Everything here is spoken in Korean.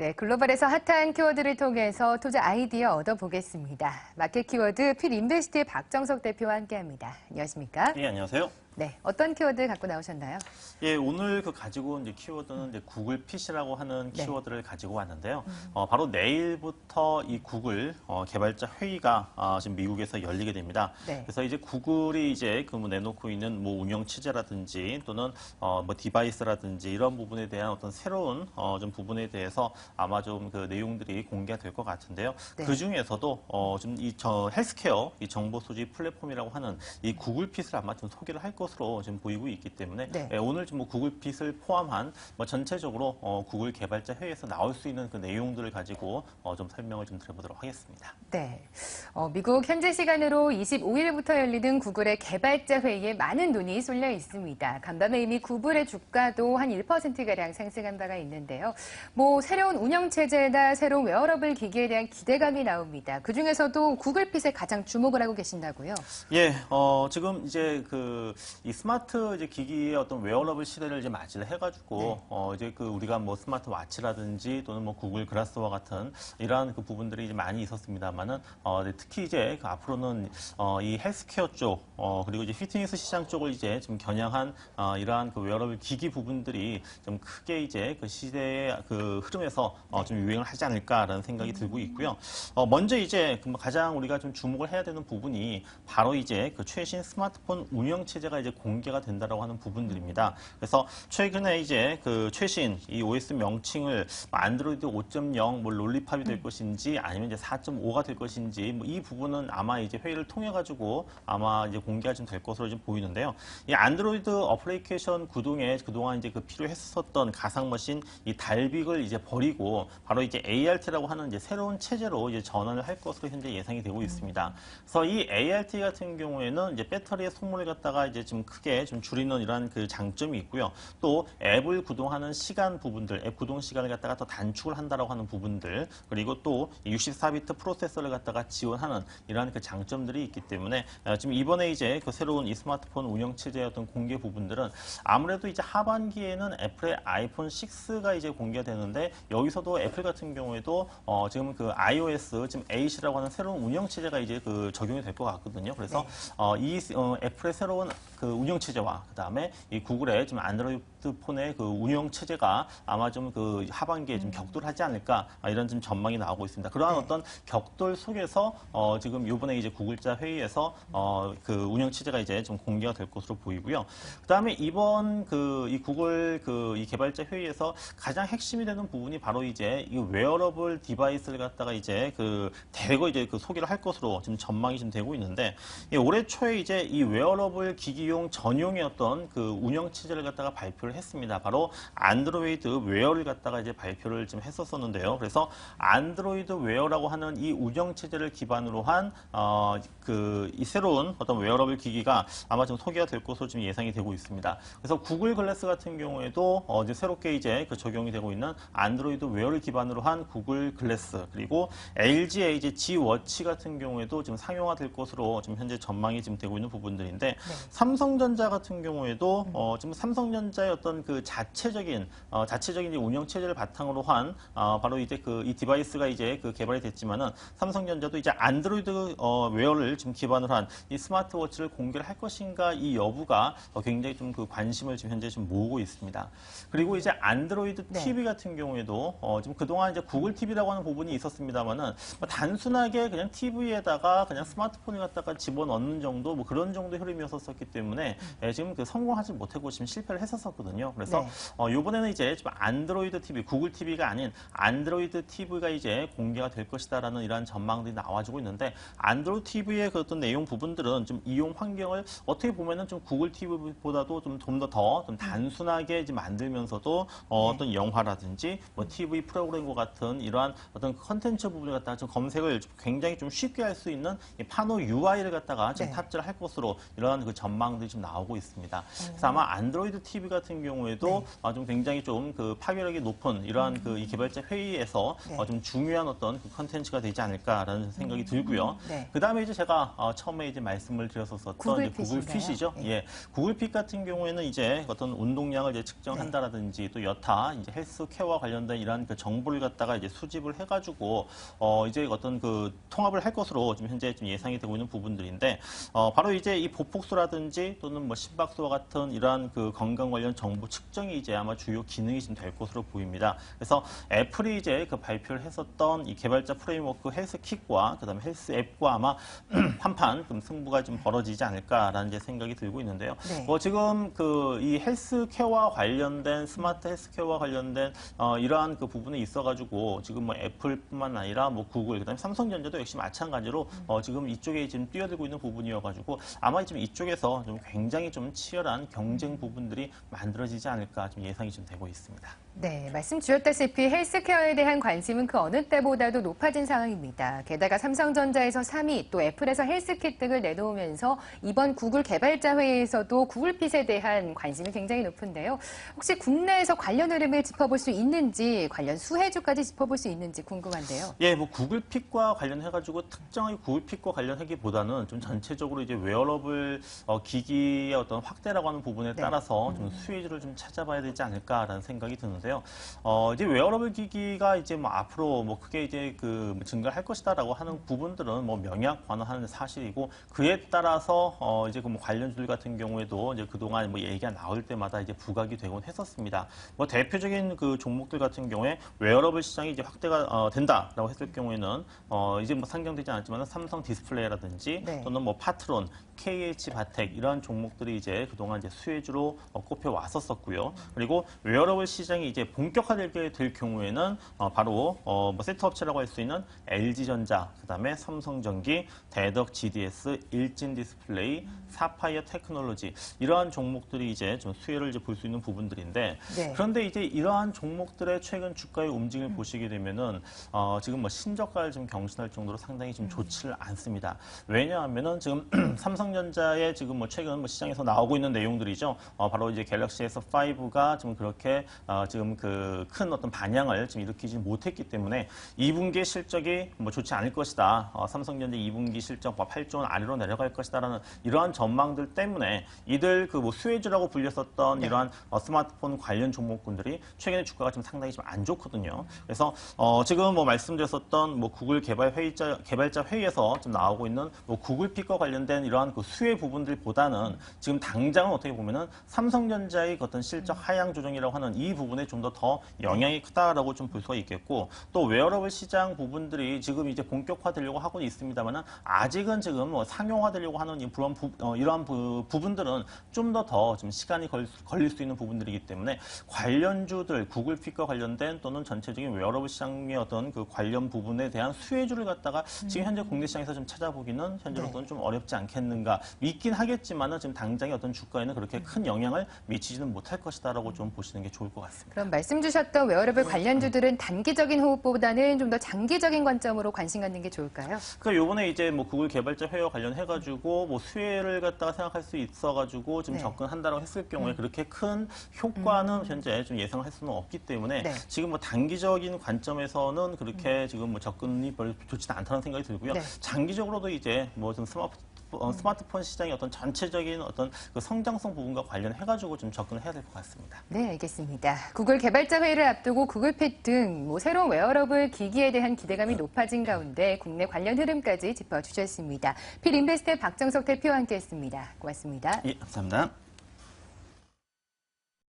네, 글로벌에서 핫한 키워드를 통해서 투자 아이디어 얻어보겠습니다. 마켓 키워드 필인베스트의 박정석 대표와 함께합니다. 안녕하십니까? 예, 안녕하세요. 네, 어떤 키워드 갖고 나오셨나요? 예, 오늘 가지고 온 키워드는 이제 구글 핏이라고 하는 네. 키워드를 가지고 왔는데요. 바로 내일부터 이 구글 개발자 회의가 지금 미국에서 열리게 됩니다. 네. 그래서 이제 구글이 이제 내놓고 있는 운영 체제라든지 또는 디바이스라든지 이런 부분에 대한 어떤 새로운 좀 부분에 대해서 아마 좀 그 내용들이 공개가 될 것 같은데요. 네. 그 중에서도 좀 헬스케어 이 정보 소지 플랫폼이라고 하는 이 구글 핏을 아마 좀 소개를 할 것으로 지금 보이고 있기 때문에 네. 오늘 좀 구글 핏을 포함한 전체적으로 구글 개발자 회의에서 나올 수 있는 그 내용들을 가지고 좀 설명을 좀 드려보도록 하겠습니다. 네, 미국 현재 시간으로 25일부터 열리는 구글의 개발자 회의에 많은 눈이 쏠려 있습니다. 간밤에 이미 구글의 주가도 한 1%가량 상승한 바가 있는데요. 새로운 운영체제나 새로운 웨어러블 기기에 대한 기대감이 나옵니다. 그중에서도 구글 핏에 가장 주목을 하고 계신다고요? 예, 지금 이제 이 스마트 이제 기기의 어떤 웨어러블 시대를 이제 맞이를 해가지고 이제 우리가 스마트 와치라든지 또는 구글 글라스와 같은 이러한 그 부분들이 이제 많이 있었습니다만은 특히 이제 앞으로는 이 헬스케어 쪽 그리고 이제 피트니스 시장 쪽을 이제 좀 겨냥한 이러한 그 웨어러블 기기 부분들이 좀 크게 이제 그 시대의 그 흐름에서 좀 유행을 하지 않을까라는 생각이 들고 있고요. 먼저 이제 가장 우리가 좀 주목을 해야 되는 부분이 바로 이제 그 최신 스마트폰 운영 체제가 이제 공개가 된다라고 하는 부분들입니다. 그래서 최근에 이제 그 최신 이 OS 명칭을 안드로이드 5.0 롤리팝이 될 것인지 아니면 이제 4.5가 될 것인지 이 부분은 아마 이제 회의를 통해 가지고 아마 이제 공개가 좀 될 것으로 좀 보이는데요. 이 안드로이드 어플리케이션 구동에 그동안 이제 필요했었던 가상 머신 이 달빅을 이제 버리고 바로 이제 ART라고 하는 이제 새로운 체제로 이제 전환을 할 것으로 현재 예상이 되고 있습니다. 그래서 이 ART 같은 경우에는 이제 배터리의 소모를 갖다가 이제 좀 크게 좀 줄이는 이러한 그 장점이 있고요. 또 앱을 구동하는 시간 부분들, 앱 구동 시간을 갖다가 더 단축을 한다라고 하는 부분들, 그리고 또 64비트 프로세서를 갖다가 지원하는 이러한 그 장점들이 있기 때문에 지금 이번에 이제 그 새로운 이 스마트폰 운영 체제의 어떤 공개 부분들은 아무래도 이제 하반기에는 애플의 아이폰 6가 이제 공개가 되는데 여기서도 애플 같은 경우에도 지금 그 iOS 지금 8이라고 하는 새로운 운영 체제가 이제 적용이 될 것 같거든요. 그래서 이 애플의 새로운 그 운영 체제와 그다음에 이 구글의 지금 안드로이드 폰의 그 운영 체제가 아마 좀 그 하반기에 좀 격돌하지 않을까 이런 좀 전망이 나오고 있습니다. 그러한 어떤 격돌 속에서 지금 이번에 이제 구글자 회의에서 그 운영 체제가 이제 좀 공개가 될 것으로 보이고요. 그다음에 이번 이 구글 이 개발자 회의에서 가장 핵심이 되는 부분이 바로 이제 이 웨어러블 디바이스를 갖다가 이제 대거 이제 소개를 할 것으로 지금 전망이 좀 되고 있는데 올해 초에 이제 이 웨어러블 기기용 전용의 어떤 그 운영 체제를 갖다가 발표를 했습니다. 바로 안드로이드 웨어를 갖다가 이제 발표를 좀 했었었는데요. 그래서 안드로이드 웨어라고 하는 이 운영 체제를 기반으로 한 이 새로운 어떤 웨어러블 기기가 아마 좀 소개가 될 것으로 지금 예상이 되고 있습니다. 그래서 구글 글래스 같은 경우에도 이제 새롭게 이제 적용이 되고 있는 안드로이드 웨어를 기반으로 한 구글 글래스, 그리고 LG의 이제 G 워치 같은 경우에도 지금 상용화될 것으로 지금 현재 전망이 지금 되고 있는 부분들인데 삼성전자 같은 경우에도 지금 삼성전자의 어떤 그 자체적인 이제 운영 체제를 바탕으로 한 바로 이제 이 디바이스가 이제 개발이 됐지만은 삼성전자도 이제 안드로이드 웨어를 지금 기반으로 한 이 스마트워치를 공개를 할 것인가 이 여부가 굉장히 좀 관심을 지금 현재 좀 모으고 있습니다. 그리고 이제 안드로이드 TV 같은 경우에도 지금 그동안 이제 구글 TV라고 하는 부분이 있었습니다만은 단순하게 그냥 TV에다가 그냥 스마트폰을 갖다가 집어넣는 정도 그런 정도 흐름이었었기 때문에 지금 성공하지 못하고 지금 실패를 했었거든요. 그래서 이번에는 이제 좀 안드로이드 TV, 구글 TV가 아닌 안드로이드 TV가 이제 공개가 될 것이다라는 이러한 전망들이 나와주고 있는데 안드로이드 TV의 그 어떤 내용 부분들은 좀 이용 환경을 어떻게 보면은 좀 구글 TV보다도 좀 더 단순하게 좀 만들면서도 어떤 영화라든지 TV 프로그램과 같은 이러한 어떤 컨텐츠 부분을 갖다가 좀 검색을 굉장히 좀 쉽게 할 수 있는 이 파노 UI를 갖다가 지금 탑재를 할 것으로 이러한 그 전망들이 좀 나오고 있습니다. 그래서 아마 안드로이드 TV 같은 같은 경우에도 좀 굉장히 좀 그 파괴력이 높은 이러한 그 이 개발자 회의에서 좀 중요한 어떤 그 컨텐츠가 되지 않을까라는 생각이 들고요. 그 다음에 이제 제가 처음에 이제 말씀을 드렸었던 구글 핏이죠. 예, 구글 핏 같은 경우에는 이제 어떤 운동량을 이제 측정한다라든지 또 여타 이제 헬스케어와 관련된 이러한 그 정보를 갖다가 이제 수집을 해가지고 이제 어떤 그 통합을 할 것으로 지금 현재 좀 예상이 되고 있는 부분들인데 바로 이제 이 보폭수라든지 또는 뭐 심박수와 같은 이러한 그 건강 관련 정보 측정이 이제 아마 주요 기능이 좀 될 것으로 보입니다. 그래서 애플이 이제 그 발표를 했었던 이 개발자 프레임워크 헬스킥과 그다음에 헬스 앱과 아마 한판 승부가 좀 벌어지지 않을까라는 이제 생각이 들고 있는데요. 뭐 지금 그 이 헬스케어와 관련된 스마트 헬스케어와 관련된 이러한 그 부분에 있어가지고 지금 뭐 애플뿐만 아니라 뭐 구글 그다음에 삼성전자도 역시 마찬가지로 지금 이쪽에 지금 뛰어들고 있는 부분이어가지고 아마 지금 이쪽에서 좀 굉장히 좀 치열한 경쟁 부분들이 만들어지지 않을까 좀 예상이 좀 되고 있습니다. 네, 말씀 주셨다시피 헬스케어에 대한 관심은 그 어느 때보다도 높아진 상황입니다. 게다가 삼성전자에서 3위, 또 애플에서 헬스킷 등을 내놓으면서 이번 구글 개발자 회의에서도 구글핏에 대한 관심이 굉장히 높은데요. 혹시 국내에서 관련 흐름을 짚어볼 수 있는지, 관련 수혜주까지 짚어볼 수 있는지 궁금한데요. 예, 뭐 구글핏과 관련해가지고 특정하게 구글핏과 관련하기보다는 좀 전체적으로 이제 웨어러블 기기의 어떤 확대라고 하는 부분에 따라서 좀 수혜주를 좀 찾아봐야 되지 않을까라는 생각이 드는데요. 이제 웨어러블 기기가 이제 뭐 앞으로 뭐 크게 이제 그 증가할 것이다라고 하는 부분들은 뭐 명약 관화하는 사실이고 그에 따라서 이제 그 뭐 관련주들 같은 경우에도 이제 그동안 뭐 얘기가 나올 때마다 이제 부각이 되곤 했었습니다. 뭐 대표적인 그 종목들 같은 경우에 웨어러블 시장이 이제 확대가 된다라고 했을 경우에는 이제 뭐 상장되지 않았지만 삼성 디스플레이라든지 또는 뭐 파트론, KH 바텍 이러한 종목들이 이제 그동안 이제 수혜주로 꼽혀 왔었었고요. 그리고 웨어러블 시장이 이제 본격화되게 될 경우에는 바로 뭐 세트 업체라고 할 수 있는 LG전자, 그다음에 삼성전기, 대덕 GDS, 일진 디스플레이, 사파이어 테크놀로지 이러한 종목들이 이제 좀 수혜를 이제 볼 수 있는 부분들인데 그런데 이제 이러한 종목들의 최근 주가의 움직임을 보시게 되면은 지금 뭐 신저가를 좀 경신할 정도로 상당히 좀 좋지를 않습니다. 왜냐하면은 지금 삼성전자의 지금 뭐 최근 뭐 시장에서 나오고 있는 내용들이죠. 바로 이제 갤럭시 S5가 좀 그렇게 지금 그 큰 어떤 반향을 지금 일으키지 못했기 때문에 2분기 실적이 뭐 좋지 않을 것이다. 삼성전자 2분기 실적 8조 원 아래로 내려갈 것이다라는 이러한 전망들 때문에 이들 그 뭐 수혜주라고 불렸었던 이러한 스마트폰 관련 종목군들이 최근에 주가가 좀 상당히 좀 안 좋거든요. 그래서 지금 뭐 말씀드렸었던 뭐 구글 개발자 회의에서 좀 나오고 있는 뭐 구글핏과 관련된 이러한 그 수혜 부분들보다는 지금 당장은 어떻게 보면은 삼성전자의 어떤 실적 하향 조정이라고 하는 이 부분에 좀 더 영향이 크다라고 좀 볼 수가 있겠고 또 웨어러블 시장 부분들이 지금 이제 본격화되려고 하고 있습니다만은 아직은 지금 뭐 상용화되려고 하는 이러한 부분들은 좀 더 좀 시간이 걸릴 수 있는 부분들이기 때문에 관련주들 구글핏과 관련된 또는 전체적인 웨어러블 시장의 어떤 그 관련 부분에 대한 수혜주를 갖다가 지금 현재 국내 시장에서 좀 찾아보기는 현재로서는 좀 어렵지 않겠는가 있긴 하겠지만은 지금 당장의 어떤 주가에는 그렇게 큰 영향을 미치지는 못할 것이다라고 좀 보시는 게 좋을 것 같습니다. 그럼 말씀 주셨던 웨어러블 관련주들은 단기적인 호흡보다는 좀 더 장기적인 관점으로 관심 갖는 게 좋을까요? 그러니까 요번에 이제 뭐 구글 개발자 회의와 관련해가지고 뭐 수혜를 갖다가 생각할 수 있어가지고 지금 접근한다라고 했을 경우에 그렇게 큰 효과는 현재 좀 예상할 수는 없기 때문에 지금 뭐 단기적인 관점에서는 그렇게 지금 뭐 접근이 별로 좋지는 않다는 생각이 들고요. 장기적으로도 이제 뭐 좀 스마트폰 시장의 어떤 전체적인 어떤 그 성장성 부분과 관련해가지고 좀 접근을 해야 될 것 같습니다. 네, 알겠습니다. 구글 개발자 회의를 앞두고 구글핏 등 뭐 새로운 웨어러블 기기에 대한 기대감이 높아진 가운데 국내 관련 흐름까지 짚어주셨습니다. 필인베스트의 박정석 대표와 함께했습니다. 고맙습니다. 예, 감사합니다.